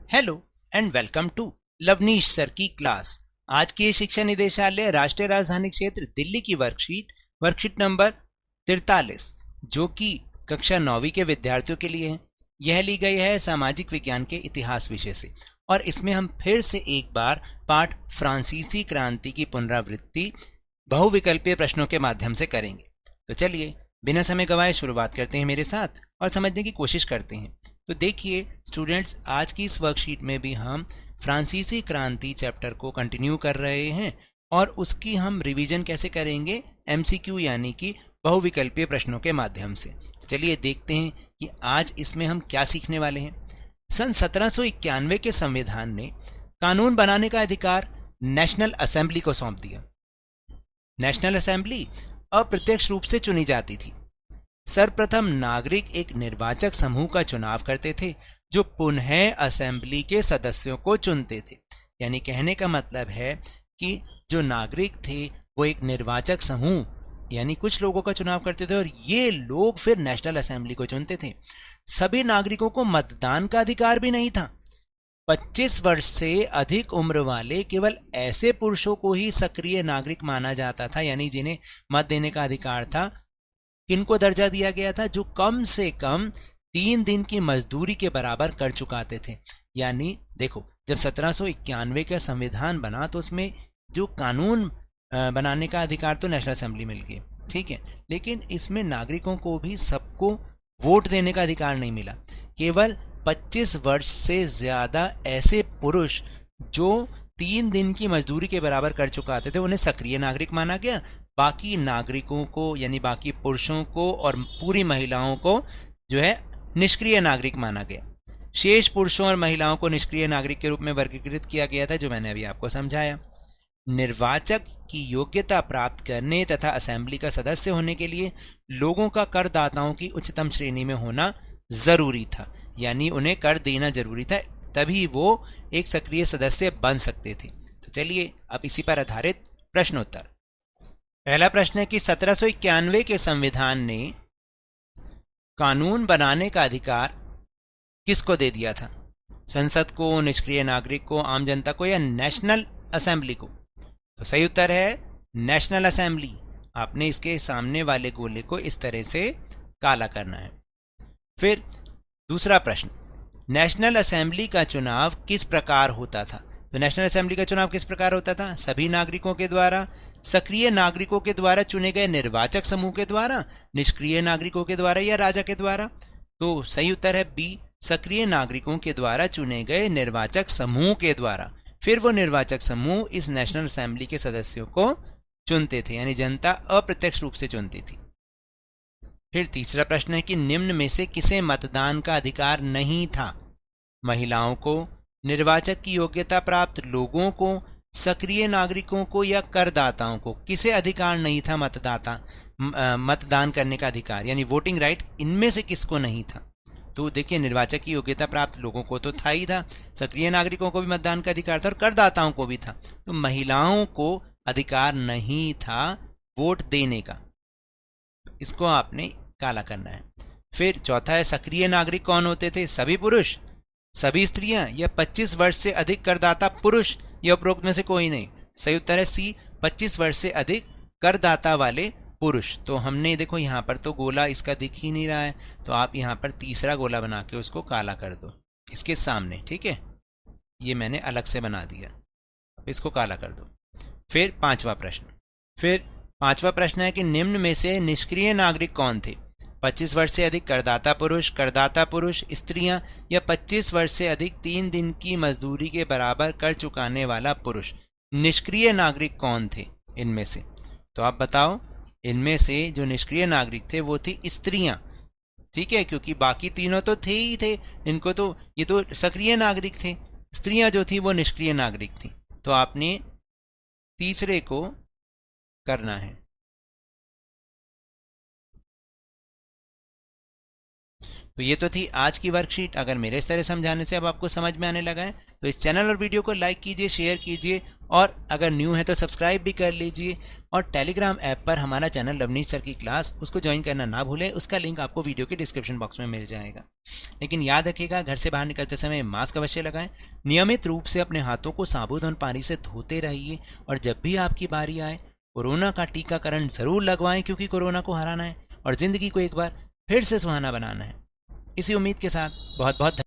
Hello and welcome to Lavneesh sir की class. आज की शिक्षा निदेशालय राष्ट्रीय राजधानी क्षेत्र दिल्ली की वर्कशीट नंबर 43 जो कि कक्षा 9वीं के विद्यार्थियों के लिए है। यह ली गई है सामाजिक विज्ञान के इतिहास विषय से और इसमें हम फिर से एक बार पाठ फ्रांसीसी क्रांति की पुनरावृत्ति बहुविकल्पीय प्रश्नों के माध्यम से करेंगे। तो चलिए बिना समय गवाए शुरुआत करते हैं मेरे साथ और समझने की कोशिश करते हैं। तो देखिए स्टूडेंट्स, आज की इस वर्कशीट में भी हम फ्रांसीसी क्रांति चैप्टर को कंटिन्यू कर रहे हैं और उसकी हम रिवीजन कैसे करेंगे, एमसीक्यू यानी कि बहुविकल्पीय प्रश्नों के माध्यम से। तो चलिए देखते हैं कि आज इसमें हम क्या सीखने वाले हैं। सन 1791 के संविधान ने कानून बनाने का अधिकार नेशनल असेंबली को सौंप दिया। नेशनल असेंबली अप्रत्यक्ष रूप से चुनी जाती थी। सर्वप्रथम नागरिक एक निर्वाचक समूह का चुनाव करते थे जो पुनः असेंबली के सदस्यों को चुनते थे। यानी कहने का मतलब है कि जो नागरिक थे वो एक निर्वाचक समूह यानी कुछ लोगों का चुनाव करते थे और ये लोग फिर नेशनल असेंबली को चुनते थे। सभी नागरिकों को मतदान का अधिकार भी नहीं था। 25 वर्ष से अधिक उम्र वाले केवल ऐसे पुरुषों को ही सक्रिय नागरिक माना जाता था, यानी जिन्हें मत देने का अधिकार था। किनको दर्जा दिया गया था? जो कम से कम 3 दिन की मजदूरी के बराबर कर चुकाते थे। यानी देखो, जब 1791 का संविधान बना तो उसमें जो कानून बनाने का अधिकार तो नेशनल असेंबली मिल गई, ठीक है, लेकिन इसमें नागरिकों को भी सबको वोट देने का अधिकार नहीं मिला। केवल 25 वर्ष से ज्यादा ऐसे पुरुष जो 3 दिन की मजदूरी के बराबर कर चुकाते थे उन्हें सक्रिय नागरिक माना गया। बाकी नागरिकों को यानी बाकी पुरुषों को और पूरी महिलाओं को जो है निष्क्रिय नागरिक माना गया। शेष पुरुषों और महिलाओं को निष्क्रिय नागरिक के रूप में वर्गीकृत किया गया था, जो मैंने अभी आपको समझाया। निर्वाचक की योग्यता प्राप्त करने तथा असेंबली का सदस्य होने के लिए लोगों का करदाताओं की उच्चतम श्रेणी में होना जरूरी था। यानी उन्हें कर देना जरूरी था, तभी वो एक सक्रिय सदस्य बन सकते थे। तो चलिए अब इसी पर आधारित प्रश्नोत्तर। पहला प्रश्न है कि 1791 के संविधान ने कानून बनाने का अधिकार किसको दे दिया था? संसद को, निष्क्रिय नागरिक को, आम जनता को या नेशनल असेंबली को? तो सही उत्तर है नेशनल असेंबली। आपने इसके सामने वाले गोले को इस तरह से काला करना है। फिर दूसरा प्रश्न, नेशनल असेंबली का चुनाव किस प्रकार होता था? तो नेशनल असेंबली का चुनाव किस प्रकार होता था? सभी नागरिकों के द्वारा, सक्रिय नागरिकों के द्वारा चुने गए निर्वाचक समूह के द्वारा, निष्क्रिय नागरिकों के द्वारा या राजा के द्वारा? तो सही उत्तर है बी, सक्रिय नागरिकों के द्वारा चुने गए निर्वाचक समूह के द्वारा। फिर वो निर्वाचक समूह इस नेशनल असेंबली के सदस्यों को चुनते थे, यानी जनता अप्रत्यक्ष रूप से चुनती थी। फिर तीसरा प्रश्न है कि निम्न में से किसे मतदान का अधिकार नहीं था? महिलाओं को, निर्वाचक की योग्यता प्राप्त लोगों को, सक्रिय नागरिकों को या करदाताओं को? किसे अधिकार नहीं था मतदान करने का अधिकार, यानी वोटिंग राइट, इनमें से किसको नहीं था? तो देखिए, निर्वाचक की योग्यता प्राप्त लोगों को तो था ही था, सक्रिय नागरिकों को भी मतदान का अधिकार था और करदाताओं को भी था। तो महिलाओं को अधिकार नहीं था वोट देने का, इसको आपने काला करना है। फिर चौथा है, सक्रिय नागरिक कौन होते थे? सभी पुरुष, सभी स्त्रियां या 25 वर्ष से अधिक करदाता पुरुष या उपरोक्त में से कोई नहीं? सही उत्तर है सी, 25 वर्ष से अधिक करदाता वाले पुरुष। तो हमने देखो यहाँ पर तो गोला इसका दिख ही नहीं रहा है, तो आप यहाँ पर तीसरा गोला बना के उसको काला कर दो इसके सामने, ठीक है, ये मैंने अलग से बना दिया, इसको काला कर दो। फिर पांचवा प्रश्न है कि निम्न में से निष्क्रिय नागरिक कौन थे? 25 वर्ष से अधिक करदाता पुरुष, स्त्रियां या 25 वर्ष से अधिक 3 दिन की मजदूरी के बराबर कर चुकाने वाला पुरुष। निष्क्रिय नागरिक कौन थे इनमें से? तो आप बताओ, इनमें से जो निष्क्रिय नागरिक थे वो थी स्त्रियां, ठीक है, क्योंकि बाकी तीनों तो थे ही थे, इनको तो ये तो सक्रिय नागरिक थे, स्त्रियां जो थी वो निष्क्रिय नागरिक थी। तो आपने तीसरे को करना है। तो ये तो थी आज की वर्कशीट। अगर मेरे इस तरह समझाने से अब आपको समझ में आने लगा है तो इस चैनल और वीडियो को लाइक कीजिए, शेयर कीजिए और अगर न्यू है तो सब्सक्राइब भी कर लीजिए। और टेलीग्राम ऐप पर हमारा चैनल लवनीश सर की क्लास, उसको ज्वाइन करना ना भूलें, उसका लिंक आपको वीडियो के डिस्क्रिप्शन बॉक्स में मिल जाएगा। लेकिन याद रखिएगा, घर से बाहर निकलते समय मास्क अवश्य लगाएं। नियमित रूप से अपने हाथों को साबुन और पानी से धोते रहिए और जब भी आपकी बारी आए कोरोना का टीकाकरण जरूर लगवाएं, क्योंकि कोरोना को हराना है और जिंदगी को एक बार फिर से सुहाना बनाना है। इसी उम्मीद के साथ बहुत बहुत